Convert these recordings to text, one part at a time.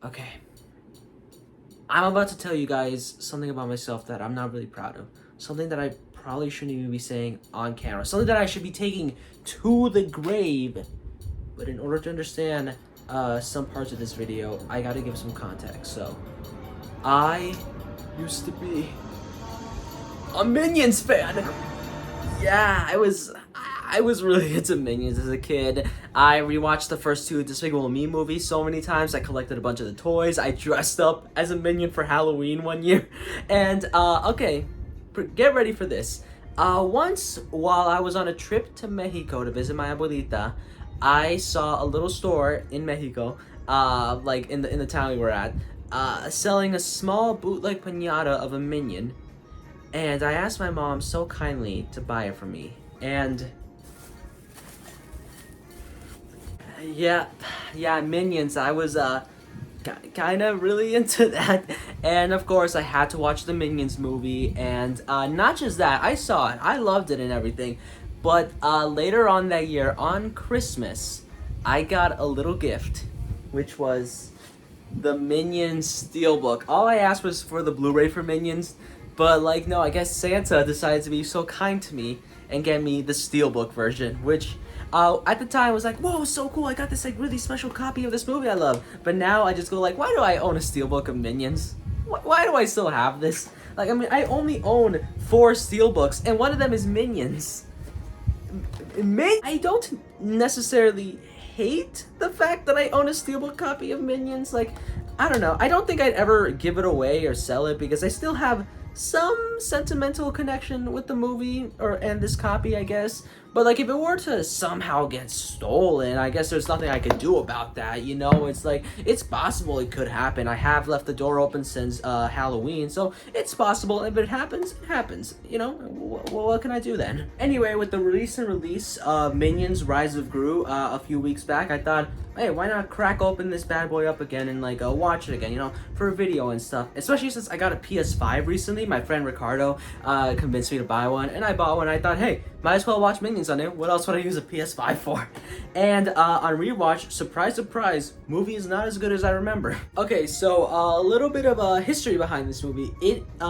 Okay. I'm about to tell you guys something about myself that I'm not really proud of. Something that I probably shouldn't even be saying on camera. Something that I should be taking to the grave. But in order to understand some parts of this video, I gotta give some context. So, I used to be a Minions fan. Yeah, I was really into Minions as a kid. I rewatched the first two Despicable Me movies so many times. I collected a bunch of the toys. I dressed up as a Minion for Halloween one year. And, okay, get ready for this. Once, while I was on a trip to Mexico to visit my abuelita, I saw a little store in Mexico, like in the town we were at, selling a small bootleg piñata of a Minion. And I asked my mom so kindly to buy it for me. And yeah, Minions. I was kind of really into that, and of course I had to watch the Minions movie. And not just that, I saw it, I loved it and everything. But later on that year, on Christmas, I got a little gift, which was the Minions Steelbook. All I asked was for the Blu-ray for Minions, but like no, I guess Santa decided to be so kind to me and get me the Steelbook version, which at the time was like, whoa, so cool, I got this like really special copy of this movie I love. But now I just go like, why do I own a Steelbook of Minions? Why do I still have this? Like, I mean, I only own 4 Steelbooks, and one of them is Minions. I don't necessarily hate the fact that I own a Steelbook copy of Minions. Like, I don't know. I don't think I'd ever give it away or sell it because I still have some sentimental connection with the movie and this copy, I guess. But like, if it were to somehow get stolen, I guess there's nothing I could do about that, you know? It's like, it's possible it could happen. I have left the door open since Halloween, so it's possible. If it happens, it happens, you know? What can I do then? Anyway, with the recent release of Minions Rise of Gru a few weeks back, I thought, hey, why not crack open this bad boy up again and like watch it again, you know, for a video and stuff. Especially since I got a PS5 recently. My friend Ricardo convinced me to buy one, and I bought one. I thought, hey, might as well watch Minions on it. What else would I use a PS5 for? And on rewatch, surprise, surprise, movie is not as good as I remember. Okay, so a little bit of history behind this movie.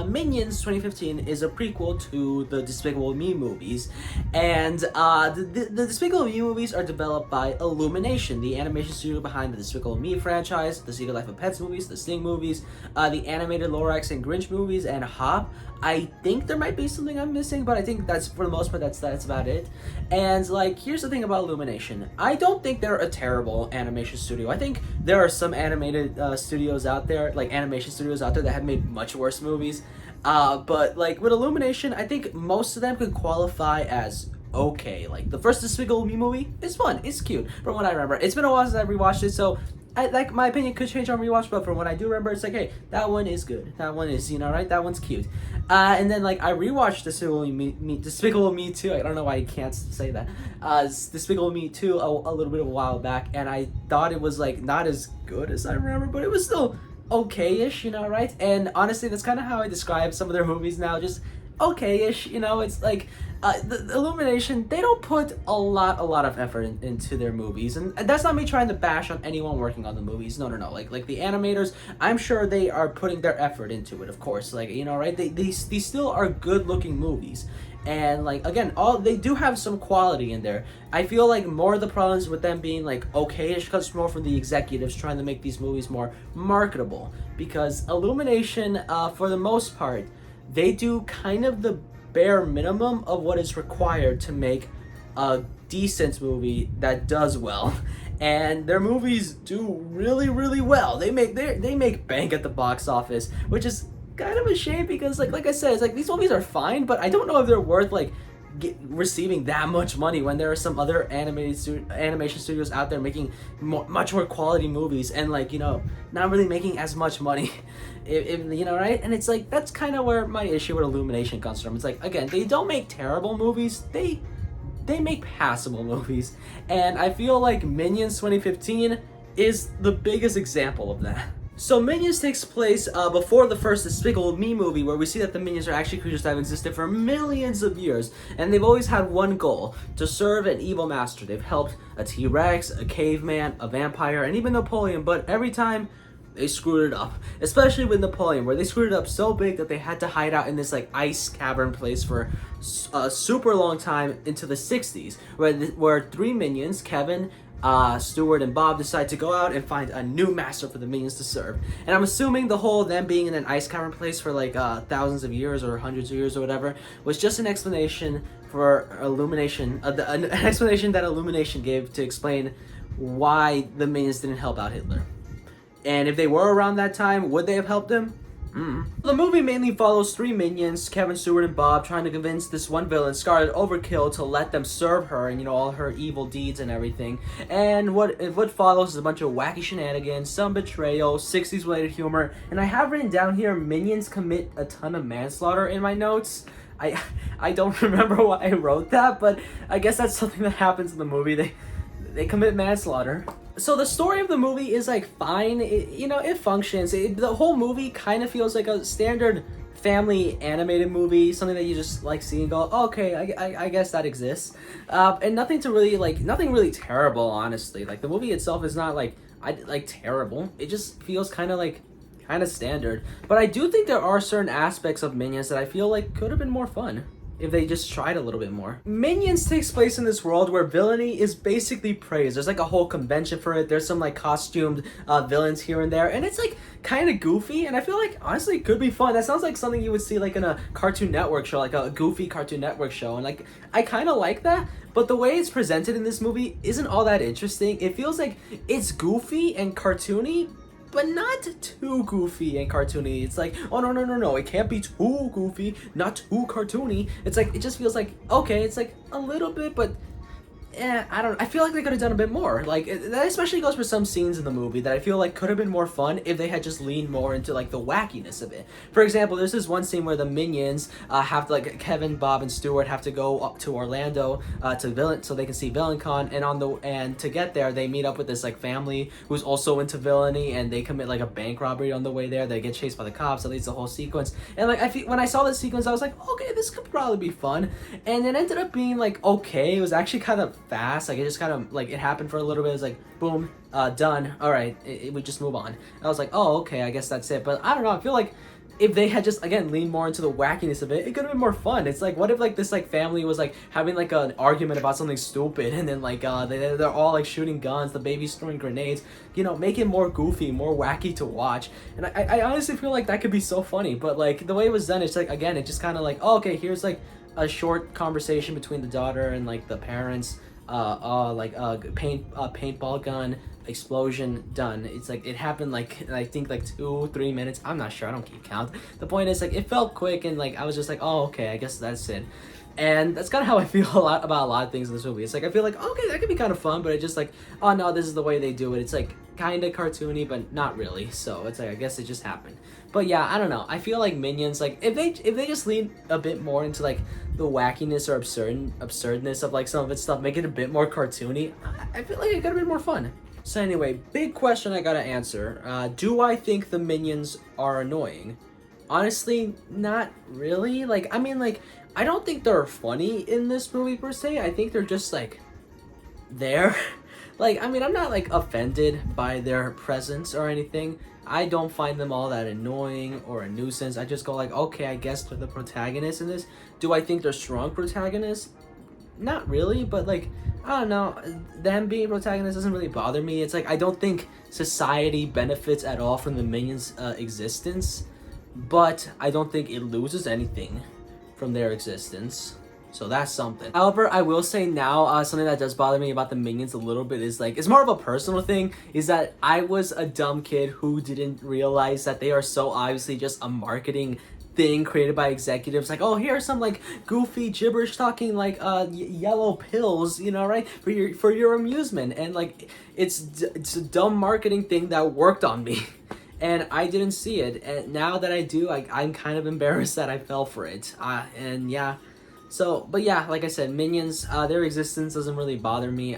Minions 2015 is a prequel to the Despicable Me movies, and the Despicable Me movies are developed by Illumination, the animation studio behind the Despicable Me franchise, the Secret Life of Pets movies, the Sting movies, the animated Lorax and Grinch movies, and Hop. I think there might be something I'm missing, but I think that's, for the most part, that's about it. And like, here's the thing about Illumination. I don't think they're a terrible animation studio. I think there are some animated studios out there, like animation studios out there, that have made much worse movies. But like with Illumination, I think most of them could qualify as okay. Like the first Despicable Me movie is fun, it's cute, from what I remember. It's been a while since I rewatched it, so like my opinion could change on rewatch, but from what I do remember, it's like, hey, that one is good. That one is, you know, right? That one's cute. And then like I rewatched Despicable Me 2. I don't know why I can't say that. Despicable Me 2 a little bit of a while back, and I thought it was like not as good as I remember, but it was still okay-ish, you know, right? And honestly, that's kind of how I describe some of their movies now, just okay-ish, you know. It's like the Illumination, they don't put a lot of effort into their movies, and that's not me trying to bash on anyone working on the movies. No. Like the animators, I'm sure they are putting their effort into it, of course. Like, you know, right? These still are good-looking movies. And like, again, they do have some quality in there. I feel like more of the problems with them being like okay-ish comes more from the executives trying to make these movies more marketable, because Illumination, for the most part, they do kind of the bare minimum of what is required to make a decent movie that does well. And their movies do really well. They make bank at the box office, which is kind of a shame, because like I said, it's like these movies are fine, but I don't know if they're worth like receiving that much money when there are some other animation studios out there making much more quality movies and, like, you know, not really making as much money. if you know, right? And it's like, that's kind of where my issue with Illumination comes from. It's like, again, they don't make terrible movies, they make passable movies, and I feel like Minions 2015 is the biggest example of that. So Minions takes place before the first Despicable Me movie, where we see that the Minions are actually creatures that have existed for millions of years, and they've always had one goal: to serve an evil master. They've helped a T-Rex, a caveman, a vampire, and even Napoleon, but every time they screwed it up, especially with Napoleon, where they screwed it up so big that they had to hide out in this like ice cavern place for a super long time into the 60s, where three minions, Kevin, Stuart and Bob, decide to go out and find a new master for the minions to serve. And I'm assuming the whole them being in an ice cavern place for like thousands of years or hundreds of years or whatever was just an explanation for Illumination, an explanation that Illumination gave to explain why the minions didn't help out Hitler. And if they were around that time, would they have helped him? The movie mainly follows three minions, Kevin, Stuart, and Bob, trying to convince this one villain, Scarlet Overkill, to let them serve her and, you know, all her evil deeds and everything. And what follows is a bunch of wacky shenanigans, some betrayal, 60s related humor, and I have written down here, minions commit a ton of manslaughter in my notes. I don't remember why I wrote that, but I guess that's something that happens in the movie. They commit manslaughter. So the story of the movie is like fine, it functions. The whole movie kind of feels like a standard family animated movie, something that you just like see and go, oh, okay, I guess that exists. And nothing really terrible, honestly. Like the movie itself is not like terrible. It just feels kind of standard. But I do think there are certain aspects of Minions that I feel like could have been more fun if they just tried a little bit more. Minions takes place in this world where villainy is basically praised. There's like a whole convention for it. There's some like costumed villains here and there, and it's like kind of goofy, and I feel like honestly it could be fun. That sounds like something you would see like in a Cartoon Network show, like a goofy Cartoon Network show, and like I kind of like that. But the way it's presented in this movie isn't all that interesting. It feels like it's goofy and cartoony, but not too goofy and cartoony. It's like, oh no, it can't be too goofy, not too cartoony. It's like, it just feels like, okay, it's like a little bit, but I feel like they could have done a bit more. Like, that especially goes for some scenes in the movie that I feel like could have been more fun if they had just leaned more into like the wackiness of it. For example, there's this one scene where the minions have to, like, Kevin, Bob, and Stuart have to go up to Orlando so they can see VillainCon, and to get there they meet up with this like family who's also into villainy, and they commit like a bank robbery on the way there. They get chased by the cops. That leads the whole sequence, and like when I saw this sequence I was like, okay, this could probably be fun, and it ended up being like okay. It was actually kind of fast. Like it just kind of like it happened for a little bit. It was like boom, done. All right, we just move on. I was like, oh, okay, I guess that's it. But I don't know. I feel like if they had just again leaned more into the wackiness of it, it could have been more fun. It's like, what if like this like family was like having like an argument about something stupid, and then like they're all like shooting guns, the baby's throwing grenades. Make it more goofy, more wacky to watch. And I honestly feel like that could be so funny. But like the way it was done, it's like again, it just kind of like, oh, okay, here's like a short conversation between the daughter and like the parents. Paintball gun explosion, done. It's like it happened like I think like 2-3 minutes. I'm not sure. I don't keep count. The point is like it felt quick, and like I was just like, oh, okay, I guess that's it. And that's kind of how I feel about a lot of things in this movie. It's like I feel like okay, that could be kind of fun, but it just like, oh no, this is the way they do it. It's like kind of cartoony, but not really. So it's like I guess it just happened. But yeah, I don't know. I feel like Minions, like if they just lean a bit more into like the wackiness or absurdness of like some of its stuff, make it a bit more cartoony, I feel like it could have been more fun. So anyway, big question I gotta answer. Do I think the Minions are annoying? Honestly, not really. Like, I mean, like, I don't think they're funny in this movie per se. I think they're just like there. Like, I mean, I'm not like offended by their presence or anything. I don't find them all that annoying or a nuisance. I just go like, okay, I guess they're the protagonists in this. Do I think they're strong protagonists? Not really, but like, I don't know. Them being protagonists doesn't really bother me. It's like, I don't think society benefits at all from the Minions' existence, but I don't think it loses anything from their existence. So that's something. However, I will say now, something that does bother me about the Minions a little bit is like, it's more of a personal thing, is that I was a dumb kid who didn't realize that they are so obviously just a marketing thing created by executives. Like, oh, here are some like goofy gibberish talking like yellow pills, right, for your amusement, and like it's a dumb marketing thing that worked on me. And I didn't see it, and now that I do, I'm kind of embarrassed that I fell for it. And yeah. So, but yeah, like I said, Minions, their existence doesn't really bother me.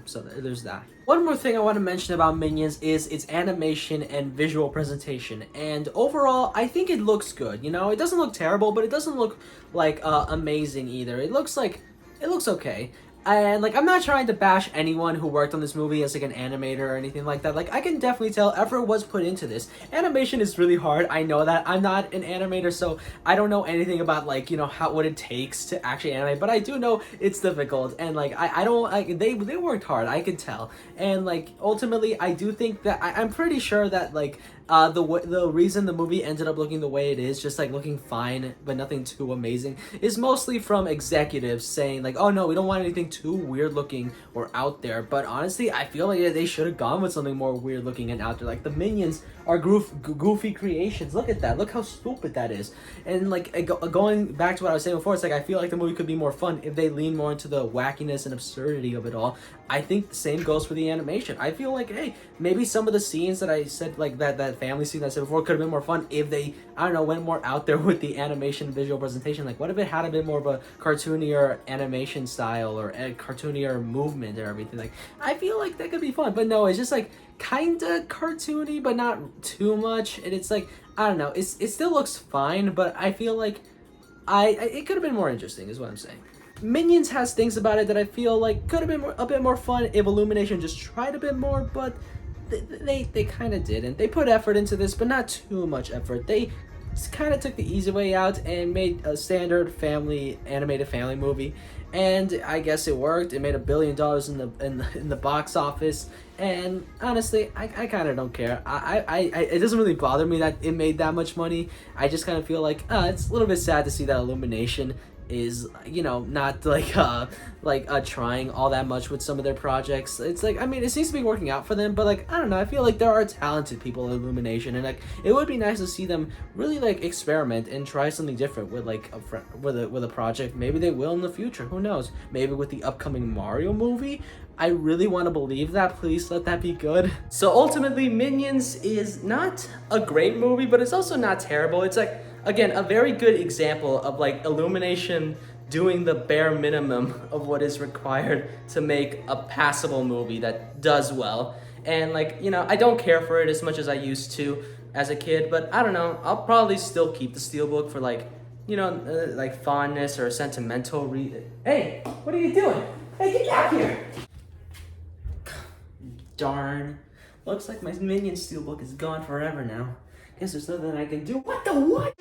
So there's that. One more thing I want to mention about Minions is its animation and visual presentation. And overall, I think it looks good. It doesn't look terrible, but it doesn't look like amazing either. It looks okay. And like, I'm not trying to bash anyone who worked on this movie as like an animator or anything like that. Like, I can definitely tell effort was put into this. Animation is really hard. I know that. I'm not an animator, so I don't know anything about like, you know, how what it takes to actually animate. But I do know it's difficult, and like I don't like they worked hard. I could tell, and like ultimately, I do think that I'm pretty sure that like the reason the movie ended up looking the way it is, just like looking fine but nothing too amazing, is mostly from executives saying like, oh no, we don't want anything too weird looking or out there. But honestly, I feel like they should have gone with something more weird looking and out there. Like the Minions are goofy creations. Look at that. Look how stupid that is. And like going back to what I was saying before, it's like I feel like the movie could be more fun if they lean more into the wackiness and absurdity of it all. I think the same goes for the animation. I feel like, hey, maybe some of the scenes that I said, like that family scene that I said before, could have been more fun if they, I don't know, went more out there with the animation visual presentation. Like, what if it had a bit more of a cartoonier animation style or a cartoonier movement or everything? Like, I feel like that could be fun. But no, it's just like kind of cartoony, but not too much. And it's like, I don't know, it still looks fine, but I feel like it could have been more interesting, is what I'm saying. Minions has things about it that I feel like could have been a bit more fun if Illumination just tried a bit more, but they kind of didn't. They put effort into this, but not too much effort. They kind of took the easy way out and made a standard animated family movie, and I guess it worked. It made $1 billion in the box office, and honestly, I kind of don't care. It doesn't really bother me that it made that much money. I just kind of feel like it's a little bit sad to see that Illumination is, you know, not trying all that much with some of their projects. It's like, I mean, it seems to be working out for them, but like, I don't know, I feel like there are talented people in Illumination, and like it would be nice to see them really like experiment and try something different with like with a project. Maybe they will in the future, who knows? Maybe with the upcoming Mario movie. I really want to believe that. Please let that be good. So ultimately, Minions is not a great movie, but it's also not terrible. It's like, again, a very good example of like Illumination doing the bare minimum of what is required to make a passable movie that does well. And like, you know, I don't care for it as much as I used to as a kid, but I don't know, I'll probably still keep the Steelbook for like, you know, like fondness or sentimental Hey, what are you doing? Hey, get back here! Darn. Looks like my Minion Steelbook is gone forever now. Guess there's nothing I can do. What the what?